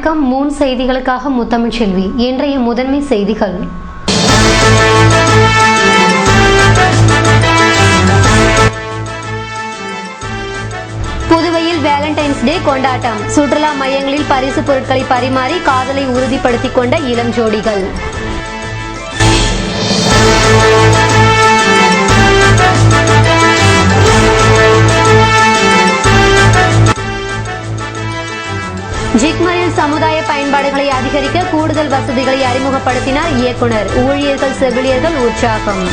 வணக்கம். 3 செய்திகளுக்காக முத்தமிழ் செல்வி. இன்றைய முதன்மை செய்திகள். புதுவையில் வேலண்டைன்ஸ் டே கொண்டாட்டம். சுற்றுலா மையங்களில் பரிசு பொருட்களை பரிமாறி காதலை உறுதிப்படுத்திக் கொண்ட இளம் ஜோடிகள். ஜிக்மரில் சமுதாய பயன்பாடுகளை அதிகரிக்க கூடுதல் வசதிகளை அறிமுகப்படுத்தினார் இயக்குனர். ஊழியர்கள் செவிலியர்கள் உற்சாகம்.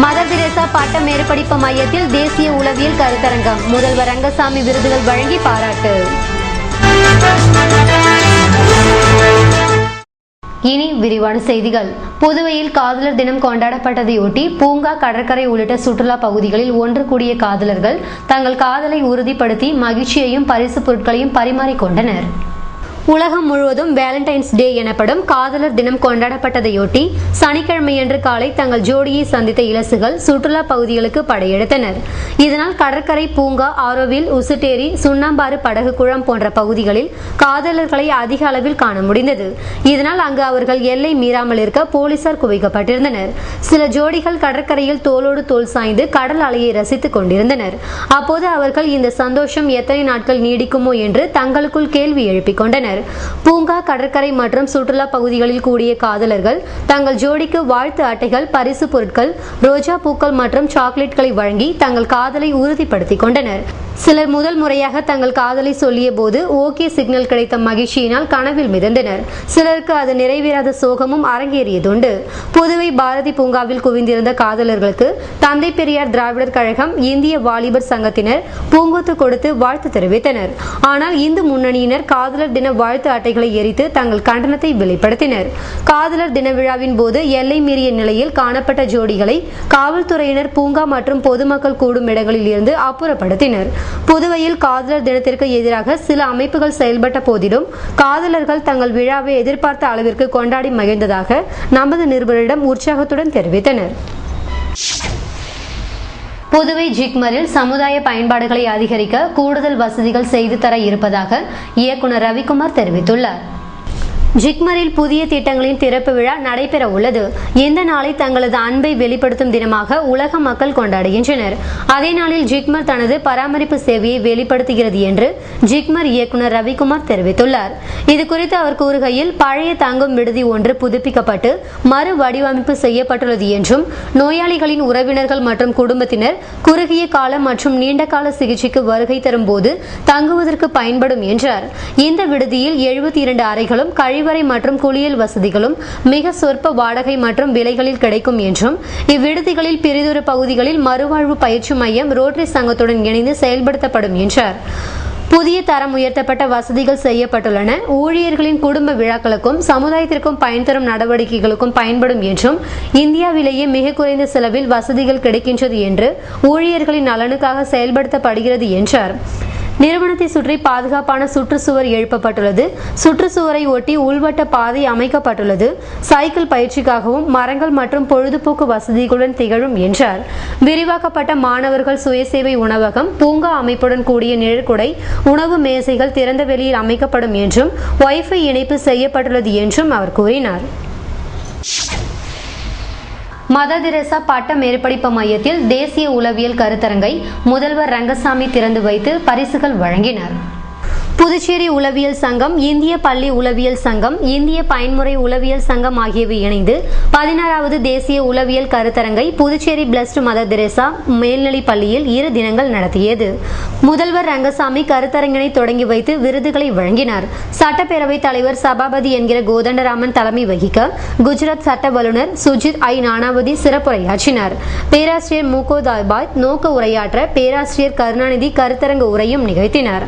மதர் தெரேசா பட்ட மேற்படிப்பு மையத்தில் தேசிய உளவியல் கருத்தரங்கம். முதல்வர் ரங்கசாமி விருதுகள் வழங்கி பாராட்டு. இனி விரிவான செய்திகள். புதுவையில் காதலர் தினம் கொண்டாடப்பட்டதையொட்டி பூங்கா, கடற்கரை உள்ளிட்ட சுற்றுலா பகுதிகளில் ஒன்று கூடிய காதலர்கள் தங்கள் காதலை உறுதிப்படுத்தி மகிழ்ச்சியையும் பரிசு பொருட்களையும் பரிமாறிக்கொண்டனர். உலகம் முழுவதும் வேலண்டைன்ஸ் டே எனப்படும் காதலர் தினம் கொண்டாடப்பட்டதையொட்டி சனிக்கிழமையன்று காலை தங்கள் ஜோடியை சந்தித்த இளசுகள் சுற்றுலா பகுதிகளுக்கு படையெடுத்தனர். இதனால் கடற்கரை, பூங்கா, ஆரோவில், உசுட்டேரி, சுண்ணாம்பாறு, படகு குளம் போன்ற பகுதிகளில் காதலர்களை அதிக அளவில் காண முடிந்தது. இதனால் அங்கு அவர்கள் எல்லை மீறாமல் இருக்க போலீசார் குவிக்கப்பட்டிருந்தனர். சில ஜோடிகள் கடற்கரையில் தோளோடு தோள் சாய்ந்து கடல் அலையை ரசித்துக் கொண்டிருந்தனர். அப்போது அவர்கள் இந்த சந்தோஷம் எத்தனை நாட்கள் நீடிக்குமோ என்று தங்களுக்குள் கேள்வி எழுப்பிக் கொண்டனர். பூங்கா, கடற்கரை மற்றும் சுற்றுலா பகுதிகளில் கூடிய காதலர்கள் தங்கள் ஜோடிக்கு வாழ்த்து அட்டைகள், பரிசு பொருட்கள், ரோஜா பூக்கள் மற்றும் சாக்லேட்களை வழங்கி தங்கள் காதலை உறுதிப்படுத்திக் கொண்டனர். சிலர் முதல் முறையாக தங்கள் காதலை சொல்லிய போது ஓகே சிக்னல் கிடைத்த மகிழ்ச்சியினால் கனவில் மிதந்தனர். சிலருக்கு அது நிறைவேறாத சோகமும் அரங்கேறியதுண்டு. புதுவை பாரதி பூங்காவில் குவிந்திருந்த காதலர்களுக்கு தந்தை பெரியார் திராவிடர் கழகம், இந்திய வாலிபர் சங்கத்தினர் பூங்கொத்து கொடுத்து வாழ்த்து தெரிவித்தனர். ஆனால் இந்து முன்னணியினர் காதலர் தின வாழ்த்து அட்டைகளை எரித்து தங்கள் கண்டனத்தை வெளிப்படுத்தினர். காதலர் தின விழாவின் போது எல்லை மீறிய நிலையில் காணப்பட்ட ஜோடிகளை காவல்துறையினர் பூங்கா மற்றும் பொதுமக்கள் கூடும் இடங்களில் இருந்து அப்புறப்படுத்தினர். புதுவையில் காதலர் தினத்திற்கு எதிராக சில அமைப்புகள் செயல்பட்ட போதிலும் காதலர்கள் தங்கள் விழாவை எதிர்பார்த்த அளவிற்கு கொண்டாடி மகிழ்ந்ததாக நமது நிருபரிடம் உற்சாகத்துடன் தெரிவித்தனர். புதுவை ஜிக்மரில் சமுதாய பயன்பாடுகளை அதிகரிக்க கூடுதல் வசதிகள் செய்து தர இருப்பதாக இயக்குனர் ரவிக்குமார் தெரிவித்துள்ளார். ஜிக்மரில் புதிய திட்டங்களின் திறப்பு விழா நடைபெற உள்ளது. இந்த நாளை தங்களது அன்பை வெளிப்படுத்தும் தினமாக உலக மக்கள் கொண்டாடுகின்றனர். அதே நாளில் ஜிக்மர் தனது பராமரிப்பு சேவையை வெளிப்படுத்துகிறது என்று ஜிக்மர் இயக்குனர் ரவிக்குமார் தெரிவித்துள்ளார். இதுகுறித்து அவர் கூறுகையில், பழைய தங்கும் விடுதி ஒன்று புதுப்பிக்கப்பட்டு மறு வடிவமைப்பு செய்யப்பட்டுள்ளது என்றும் நோயாளிகளின் உறவினர்கள் மற்றும் குடும்பத்தினர் குறுகிய கால மற்றும் நீண்ட கால சிகிச்சைக்கு வருகை தரும் போது தங்குவதற்கு பயன்படும் என்றார். இந்த விடுதியில் 72 அறைகளும் கழிவறை மற்றும் குளியல் வசதிகளும் மிக சொற்ப வாடகை மற்றும் விலைகளில் கிடைக்கும் என்றும், இவ்விடுதிகளில் பிரிதொரு பகுதிகளில் மறுவாழ்வு பயிற்சி மையம் ரோட்டரி சங்கத்துடன் இணைந்து செயல்படுத்தப்படும் என்றார். புதிய தரம் உயர்த்தப்பட்ட வசதிகள் செய்யப்பட்டுள்ளன. ஊழியர்களின் குடும்ப விழாக்களுக்கும் சமுதாயத்திற்கும் பயன் தரும் நடவடிக்கைகளுக்கும் பயன்படும் என்றும், இந்தியாவிலேயே மிக குறைந்த செலவில் வசதிகள் கிடைக்கின்றது என்று ஊழியர்களின் நலனுக்காக செயல்படுத்தப்படுகிறது என்றார். நிறுவனத்தை சுற்றி பாதுகாப்பான சுற்றுச்சுவர் எழுப்பப்பட்டுள்ளது. சுற்றுச்சுவரை ஒட்டி உள்வட்ட பாதை அமைக்கப்பட்டுள்ளது. சைக்கிள் பயிற்சிக்காகவும் மரங்கள் மற்றும் பொழுதுபோக்கு வசதிகளுடன் திகழும் என்றார். விரிவாக்கப்பட்ட மாணவர்கள் சுயசேவை உணவகம், பூங்கா அமைப்புடன் கூடிய நிழற்குடை, உணவு மேசைகள் திறந்த வெளியில் அமைக்கப்படும் என்றும், வைஃபை இணைப்பு செய்யப்பட்டுள்ளது என்றும் அவர் கூறினார். மதர் தெரேசா பட்ட மேற்படிப்பு மையத்தில் தேசிய உளவியல் கருத்தரங்கை முதல்வர் ரங்கசாமி திறந்து வைத்து பரிசுகள் வழங்கினார். புதுச்சேரி உளவியல் சங்கம், இந்திய பள்ளி உளவியல் சங்கம், இந்திய பயன்முறை உளவியல் சங்கம் ஆகியவை இணைந்து 16வது தேசிய உளவியல் கருத்தரங்கை புதுச்சேரி பிளஸ்ட் மதர் தெரேசா மேல்நிலைப் பள்ளியில் 2 தினங்கள் நடத்தியது. முதல்வர் ரங்கசாமி கருத்தரங்கினை தொடங்கி வைத்து விருதுகளை வழங்கினார். சட்டப்பேரவைத் தலைவர் சபாபதி என்கிற கோதண்டராமன் தலைமை வகிக்க குஜராத் சட்ட வல்லுநர் சுஜித் ஐ நானாவதி சிறப்புரையாற்றினார். பேராசிரியர் முகோதாபாத் நோக்க உரையாற்ற பேராசிரியர் கருணாநிதி கருத்தரங்க உரையும் நிகழ்த்தினார்.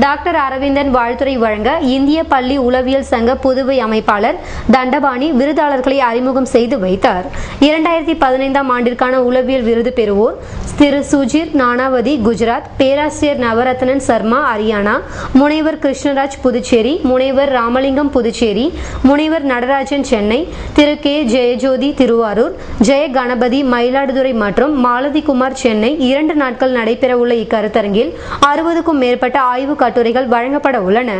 டாக்டர் அரவிந்தன் வாழ்த்துரை வழங்க இந்திய பள்ளி உளவியல் சங்க புதுவை அமைப்பாளர் தண்டபாணி விருதாளர்களை அறிமுகம் செய்து வைத்தார். 2015ஆம் ஆண்டிற்கான உளவியல் விருது பெறுவோர் திரு சுஜிர் நானாவதி குஜராத், பேராசிரியர் நவரத்னன் சர்மா ஹரியானா, முனைவர் கிருஷ்ணராஜ் புதுச்சேரி, முனைவர் ராமலிங்கம் புதுச்சேரி, முனைவர் நடராஜன் சென்னை, திரு கே ஜெயஜோதி திருவாரூர், ஜெய கணபதி மயிலாடுதுறை மற்றும் மாலதி குமார் சென்னை. 2 நாட்கள் நடைபெறவுள்ள இக்கருத்தரங்கில் 60க்கும் மேற்பட்ட ஆய்வு கட்டுரைகள் வழங்கப்பட உள்ளன.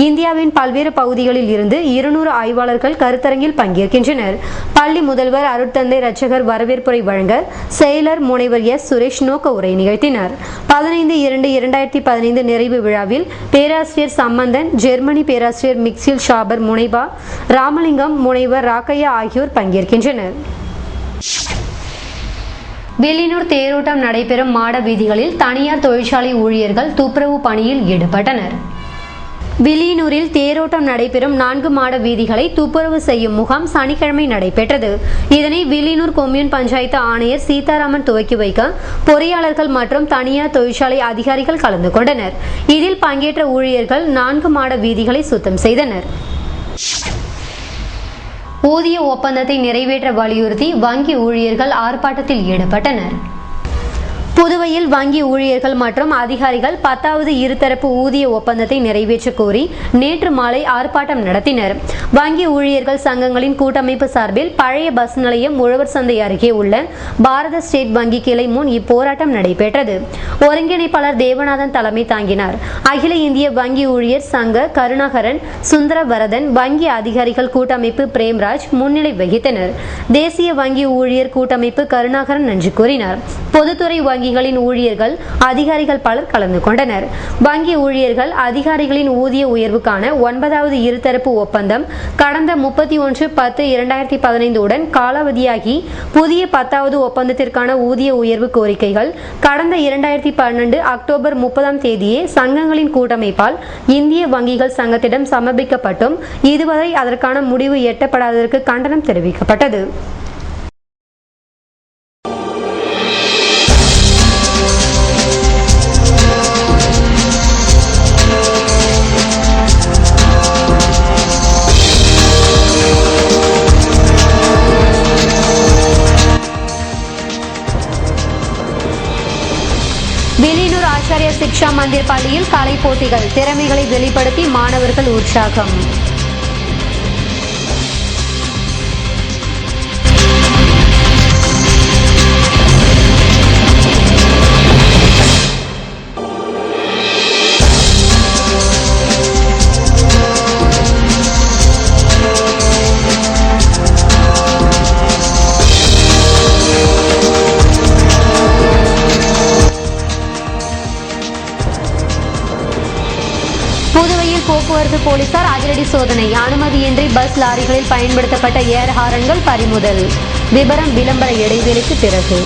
இந்தியாவின் பல்வேறு பகுதிகளில் இருந்து 200 ஆய்வாளர்கள் கருத்தரங்கில் பங்கேற்கின்றனர். பள்ளி முதல்வர் அருட்தந்தை ரட்சகர் வரவேற்புரை வழங்க செயலர் முனைவர் எஸ் சுரேஷ் நோக்க உரை நிகழ்த்தினார். 15/2/2015 நிறைவு விழாவில் பேராசிரியர் சம்பந்தன், ஜெர்மனி பேராசிரியர் மிக்சில் ஷாபர் முனைபா, ராமலிங்கம், முனைவர் ராக்கையா ஆகியோர் பங்கேற்கின்றனர். வில்லியனூர் தேரோட்டம் நடைபெறும் மாட வீதிகளில் தனியார் தொழிற்சாலை ஊழியர்கள் துப்புரவு பணியில் ஈடுபட்டனர். வில்லியனூரில் தேரோட்டம் நடைபெறும் 4 மாட வீதிகளை துப்புரவு செய்யும் முகாம் சனிக்கிழமை நடைபெற்றது. இதனை வில்லியனூர் கொம்யூன் பஞ்சாயத்து ஆணையர் சீதாராமன் துவக்கி வைக்க பொறியாளர்கள் மற்றும் தனியார் தொழிற்சாலை அதிகாரிகள் கலந்து கொண்டனர். இதில் பங்கேற்ற ஊழியர்கள் 4 மாட வீதிகளை சுத்தம் செய்தனர். ஊதிய ஒப்பந்தத்தை நிறைவேற்ற வலியுறுத்தி வங்கி ஊழியர்கள் ஆர்ப்பாட்டத்தில் ஈடுபட்டனர். புதுவையில் வங்கி ஊழியர்கள் மற்றும் அதிகாரிகள் 10வது இருதரப்பு ஊதிய ஒப்பந்தத்தை நிறைவேற்ற கோரி நேற்று மாலை ஆர்ப்பாட்டம் நடத்தினர். வங்கி ஊழியர்கள் சங்கங்களின் கூட்டமைப்பு சார்பில் பழைய பஸ் நிலையம் உழவர் சந்தை அருகே உள்ள பாரத ஸ்டேட் வங்கி கிளை முன் இப்போராட்டம் நடைபெற்றது. ஒருங்கிணைப்பாளர் தேவநாதன் தலைமை தாங்கினார். அகில இந்திய வங்கி ஊழியர் சங்க கருணாகரன், சுந்தரவரதன், வங்கி அதிகாரிகள் கூட்டமைப்பு பிரேம்ராஜ் முன்னிலை வகித்தனர். தேசிய வங்கி ஊழியர் கூட்டமைப்பு கருணாகரன் நன்றி கூறினார். பொதுத்துறை வங்கிகளின் ஊழியர்கள், அதிகாரிகள் பலர் கலந்து கொண்டனர். வங்கி ஊழியர்கள், அதிகாரிகளின் ஊதிய உயர்வுக்கான 9வது இருதரப்பு ஒப்பந்தம் கடந்த 31/10/2015 உடன் காலாவதியாகி புதிய 10வது ஒப்பந்தத்திற்கான ஊதிய உயர்வு கோரிக்கைகள் கடந்த 2012 அக்டோபர் 30ஆம் தேதியே சங்கங்களின் கூட்டமைப்பால் இந்திய வங்கிகள் சங்கத்திடம் சமர்ப்பிக்கப்பட்டும் இதுவரை அதற்கான முடிவு எட்டப்படாததற்கு கண்டனம் தெரிவிக்கப்பட்டது. வில்லியனூர் ஆச்சாரியா சிக்ஷா மந்திர் பள்ளியில் கலை போட்டிகள், திறமைகளை வெளிப்படுத்தி மாணவர்கள் உற்சாகம். புதுவையில் போக்குவரத்து போலீசார் அதிரடி சோதனை, அனுமதியின்றி பஸ் லாரிகளில் பயன்படுத்தப்பட்ட ஏர் ஹாரன்கள் பறிமுதல். விபரம் விளம்பர இடைவெளிக்கு பிறகு.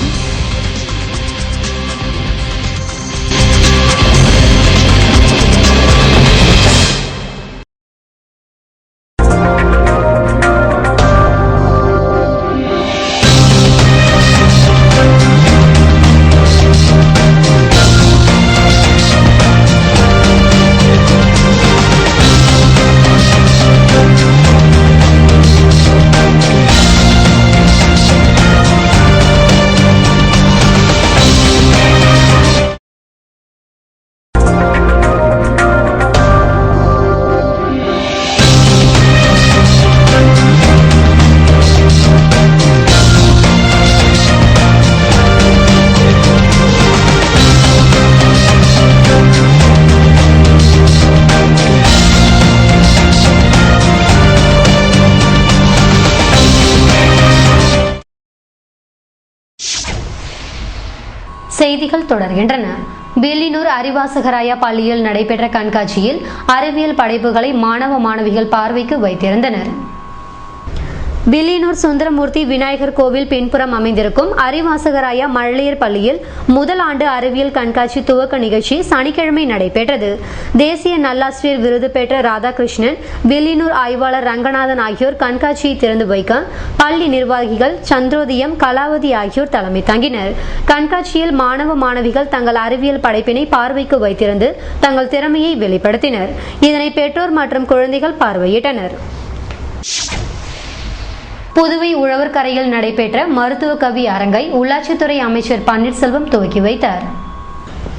செய்திகள் தொடர்கின்றன. வில்லியனூர் அறிவாசகராயா பள்ளியில் நடைபெற்ற கண்காட்சியில் அறிவியல் படைப்புகளை மாணவ மாணவிகள் பார்வைக்கு வைத்திருந்தனர். வில்லியனூர் சுந்தரமூர்த்தி விநாயகர் கோவில் பின்புறம் அமைந்திருக்கும் அறிவாசகராய மழலையர் பள்ளியில் முதல் ஆண்டு அறிவியல் கண்காட்சி துவக்க நிகழ்ச்சி சனிக்கிழமை நடைபெற்றது. தேசிய நல்லாசிரியர் விருது பெற்ற ராதாகிருஷ்ணன், வில்லியனூர் ஆய்வாளர் ரங்கநாதன் ஆகியோர் கண்காட்சியை திறந்து வைக்க பள்ளி நிர்வாகிகள் சந்திரோதயம், கலாவதி ஆகியோர் தலைமை தாங்கினர். கண்காட்சியில் மாணவ மாணவிகள் தங்கள் அறிவியல் படைப்பினை பார்வைக்கு வைத்திருந்து தங்கள் திறமையை வெளிப்படுத்தினர். இதனை பெற்றோர் மற்றும் குழந்தைகள் பார்வையிட்டனர். புதுவை உழவர்கரையில் நடைபெற்ற மருத்துவ கவி அரங்கை உள்ளாட்சித்துறை அமைச்சர் பன்னீர்செல்வம் துவக்கி வைத்தார்.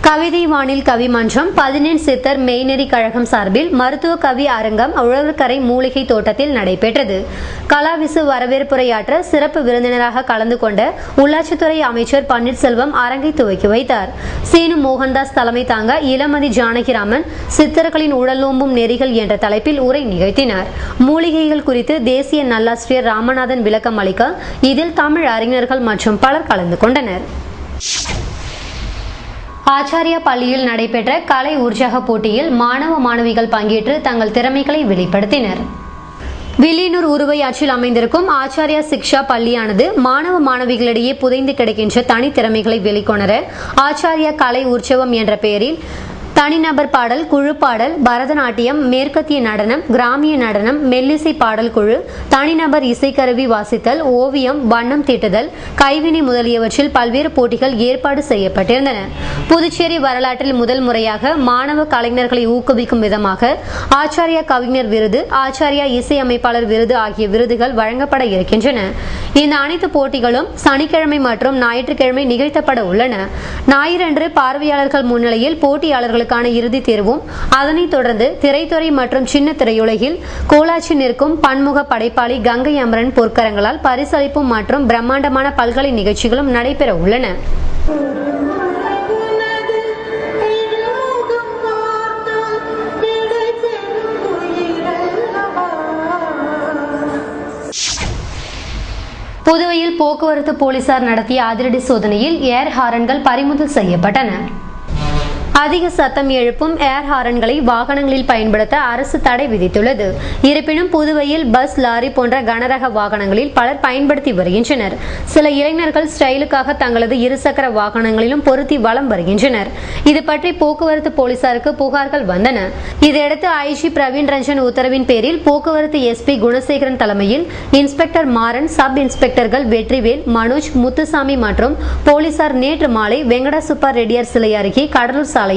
கவிதை வானில் கவிமன்றம், 14 சித்தர் மெய்நெறி கழகம் சார்பில் மருத்துவ கவி அரங்கம் உழவர்கரை மூலிகை தோட்டத்தில் நடைபெற்றது. கலாவிசு வரவேற்புரையாற்ற சிறப்பு விருந்தினராக கலந்து கொண்ட உள்ளாட்சித்துறை அமைச்சர் பன்னீர்செல்வம் அரங்கை துவக்கி வைத்தார். சீனு மோகன்தாஸ் தலைமை தாங்க இளமதி ஜானகிராமன் சித்தர்களின் உடலோம்பும் நெறிகள் என்ற தலைப்பில் உரை நிகழ்த்தினார். மூலிகைகள் குறித்து தேசிய நல்லாசிரியர் ராமநாதன் விளக்கம் அளிக்க இதில் தமிழ் அறிஞர்கள் மற்றும் பலர் கலந்து கொண்டனர். ஆச்சாரியா பள்ளியில் நடைபெற்ற கலை உற்சாக போட்டியில் மாணவ மாணவிகள் பங்கேற்று தங்கள் திறமைகளை வெளிப்படுத்தினர். வில்லியனூர் உருவையாற்றில் அமைந்திருக்கும் ஆச்சாரியா சிக்ஷா பள்ளியானது மாணவ மாணவிகளிடையே புதைந்து கிடக்கின்ற தனித்திறமைகளை வெளிக்கொணர ஆச்சாரியா கலை உற்சவம் என்ற பெயரில் தனிநபர் பாடல், குழு பாடல், பரதநாட்டியம், மேற்கத்திய நடனம், கிராமிய நடனம், மெல்லிசை பாடல் குழு, தனிநபர் இசைக்கருவி வாசித்தல், ஓவியம், வண்ணம் தீட்டுதல், கைவினை முதலியவற்றில் பல்வேறு போட்டிகள் ஏற்பாடு செய்யப்பட்டிருந்தன. புதுச்சேரி வரலாற்றில் முதல் முறையாக மாணவ கலைஞர்களை ஊக்குவிக்கும் விதமாக ஆச்சாரியா கவிஞர் விருது, ஆச்சாரியா இசை அமைப்பாளர் விருது ஆகிய விருதுகள் வழங்கப்பட இருக்கின்றன. இந்த அனைத்து போட்டிகளும் சனிக்கிழமை மற்றும் ஞாயிற்றுக்கிழமை நிகழ்த்தப்பட உள்ளன. ஞாயிறன்று பார்வையாளர்கள் முன்னிலையில் போட்டியாளர்கள் இறுதி தேர்வும், அதனைத் தொடர்ந்து திரைத்துறை மற்றும் சின்ன திரையுலகில் கோலாச்சி நிற்கும் பன்முக படைப்பாளி கங்கை அமரன் பொற்கரங்களால் பரிசளிப்பும் மற்றும் பிரம்மாண்டமான பல்கலை நிகழ்ச்சிகளும் நடைபெற உள்ளன. புதுவையில் போக்குவரத்து போலீசார் நடத்திய அதிரடி சோதனையில் ஏர் ஹாரன்கள் பறிமுதல் செய்யப்பட்டன. அதிக சத்தம் எழுப்பும் ஏர் ஹாரன்களை வாகனங்களில் பயன்படுத்த அரசு தடை விதித்துள்ளது. இருப்பினும் புதுவையில் பஸ், லாரி போன்ற கனரக வாகனங்களில் பலர் பயன்படுத்தி வருகின்றனர். சில இளைஞர்கள் ஸ்டைலுக்காக தங்களது இருசக்கர வாகனங்களிலும் பொருத்தி வலம் வருகின்றனர். இது பற்றி போக்குவரத்து போலீசாருக்கு புகார்கள் வந்தன. இதையடுத்து ஐஜி பிரவீன் ரஞ்சன் உத்தரவின் பேரில் போக்குவரத்து எஸ்பி குணசேகரன் தலைமையில் இன்ஸ்பெக்டர் மாறன், சப் இன்ஸ்பெக்டர்கள் வெற்றிவேல், மனோஜ், முத்துசாமி மற்றும் போலீசார் நேற்று மாலை வெங்கட சுப்பா ரெட்டியார் சிலை அருகே கடலூர் சாலையில்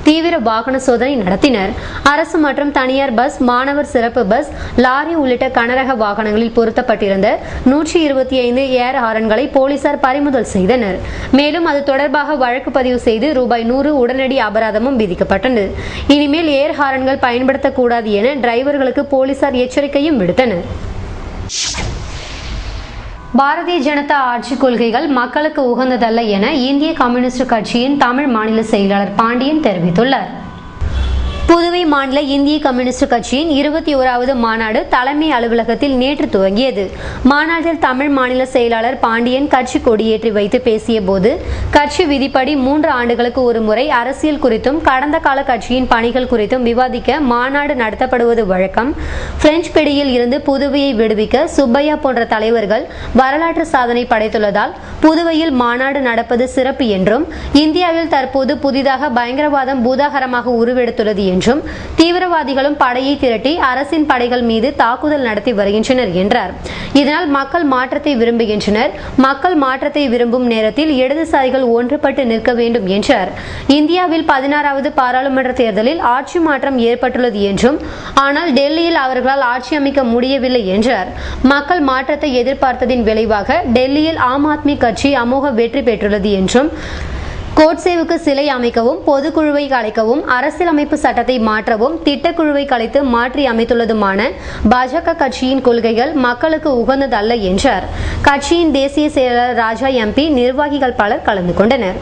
தீவிர வாகன சோதனை நடத்தினர். அரசு மற்றும் தனியார் பஸ், மாணவர் சிறப்பு பஸ், லாரி உள்ளிட்ட கனரக வாகனங்களில் பொருத்தப்பட்டிருந்த 125 ஏர் ஹாரன்களை போலீசார் பறிமுதல் செய்தனர். மேலும் அது தொடர்பாக வழக்கு பதிவு செய்து ₹100 உடனடி அபராதமும் விதிக்கப்பட்டது. இனிமேல் ஏர் ஹாரன்கள் பயன்படுத்தக்கூடாது என டிரைவர்களுக்கு போலீசார் எச்சரிக்கையும் விடுத்தனர். பாரதிய ஜனதா ஆட்சி கொள்கைகள் மக்களுக்கு உகந்ததல்ல என இந்திய கம்யூனிஸ்ட் கட்சியின் தமிழ் மாநில செயலாளர் பாண்டியன் தெரிவித்துள்ளார். புதுவை மாநில இந்திய கம்யூனிஸ்ட் கட்சியின் 21வது மாநாடு தலைமை அலுவலகத்தில் நேற்று துவங்கியது. மாநாட்டில் தமிழ் மாநில செயலாளர் பாண்டியன் கட்சி கொடியேற்றி வைத்து பேசிய போது, கட்சி விதிப்படி 3 ஆண்டுகளுக்கு ஒரு முறை அரசியல் குறித்தும் கடந்த கால கட்சியின் பணிகள் குறித்தும் விவாதிக்க மாநாடு நடத்தப்படுவது வழக்கம். பிரெஞ்சு பிடியில் இருந்து புதுவையை விடுவிக்க சுப்பையா போன்ற தலைவர்கள் வரலாற்று சாதனை படைத்துள்ளதால் புதுவையில் மாநாடு நடப்பது சிறப்பு என்றும், இந்தியாவில் தற்போது புதிதாக பயங்கரவாதம் பூதாகரமாக உருவெடுத்துள்ளது என்றும், தீவிரவாதிகளும் படையை திரட்டி அரசின் படைகள் மீது தாக்குதல் நடத்தி வருகின்றனர் என்றார். இதனால் மக்கள் மாற்றத்தை விரும்புகின்றனர். மக்கள் மாற்றத்தை விரும்பும் நேரத்தில் இடதுசாரிகள் ஒன்றுபட்டு நிற்க வேண்டும் என்றார். இந்தியாவில் 16வது பாராளுமன்ற தேர்தலில் ஆட்சி மாற்றம் ஏற்பட்டுள்ளது என்றும், ஆனால் டெல்லியில் அவர்களால் ஆட்சி அமைக்க முடியவில்லை என்றார். மக்கள் மாற்றத்தை எதிர்பார்த்ததின் விளைவாக டெல்லியில் ஆம் ஆத்மி கட்சி அமோக வெற்றி பெற்றுள்ளது என்றும், கோட்சேவுக்கு சிலை அமைக்கவும், பொதுக்குழுவை கலைக்கவும், அரசியலமைப்பு சட்டத்தை மாற்றவும் திட்டக்குழுவை கலைத்து மாற்றி அமைத்துள்ளதுமான பாஜக கட்சியின் கொள்கைகள் மக்களுக்கு உகந்ததல்ல என்றார். கட்சியின் தேசிய செயலாளர் ராஜா எம்பி, நிர்வாகிகள் பலர் கலந்து கொண்டனர்.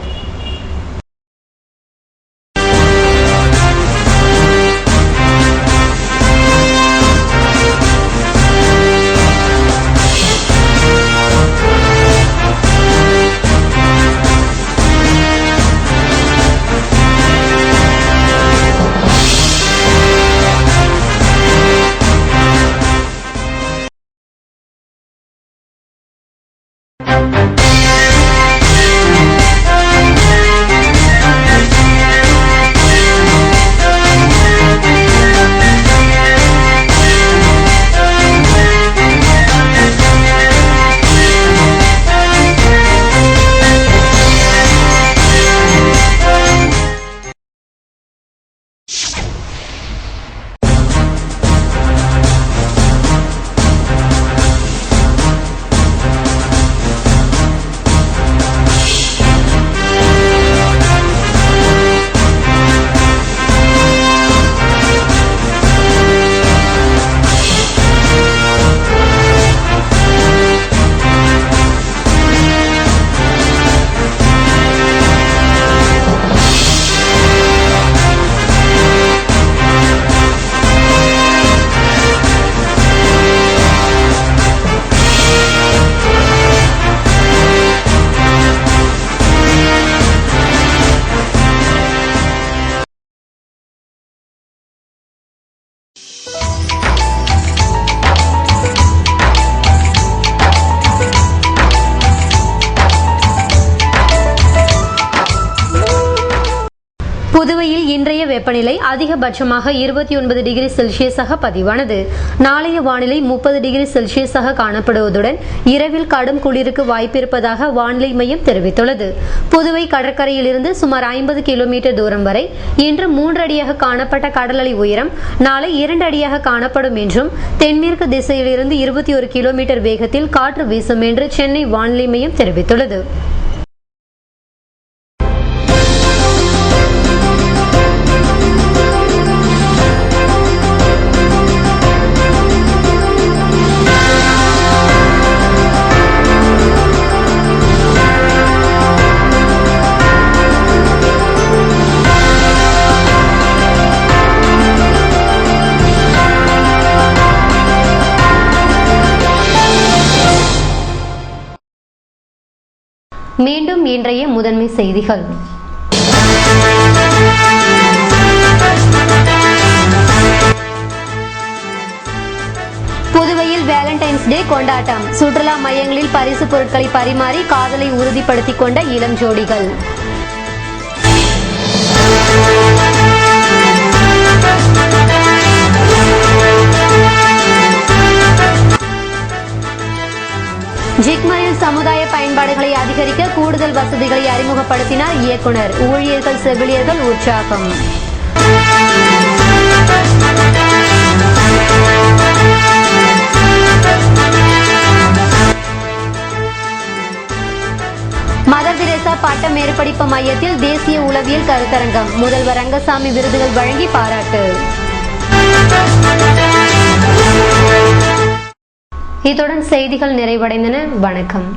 புதுவையில் இன்றைய வெப்பநிலை அதிகபட்சமாக 29 டிகிரி செல்சியஸாக பதிவானது. நாளைய வானிலை 30 டிகிரி செல்சியஸாக காணப்படுவதுடன் இரவில் கடும் குளிருக்கு வாய்ப்பிருப்பதாக வானிலை மையம் தெரிவித்துள்ளது. புதுவை கடற்கரையிலிருந்து சுமார் 50 கிலோமீட்டர் தூரம் வரை இன்று 3 அடியாக காணப்பட்ட கடல் அலை உயரம் நாளை 2 அடியாக காணப்படும் என்றும் தென்மேற்கு திசையிலிருந்து 21 கிலோமீட்டர் வேகத்தில் காற்று வீசும் என்று சென்னை வானிலை மையம் தெரிவித்துள்ளது. மீண்டும் இன்றைய முதன்மை செய்திகள். புதுவையில் வேலண்டைன்ஸ் டே கொண்டாட்டம். சுற்றுலா மையங்களில் பரிசு பொருட்களை பரிமாறி காதலை உறுதிப்படுத்திக் கொண்ட இளம் ஜோடிகள். ஜிக்மரில் சமுதாய பயன்பாடுகளை அதிகரிக்க கூடுதல் வசதிகளை அறிமுகப்படுத்தினார் இயக்குனர். ஊழியர்கள் செவிலியர்கள் உற்சாகம். மதர் தெரேசா பட்ட மேற்படிப்பு மையத்தில் தேசிய உளவியல் கருத்தரங்கம். முதல்வர் ரங்கசாமி விருதுகள் வழங்கி பாராட்டு. இத்துடன் செய்திகள் நிறைவடைந்தன. வணக்கம்.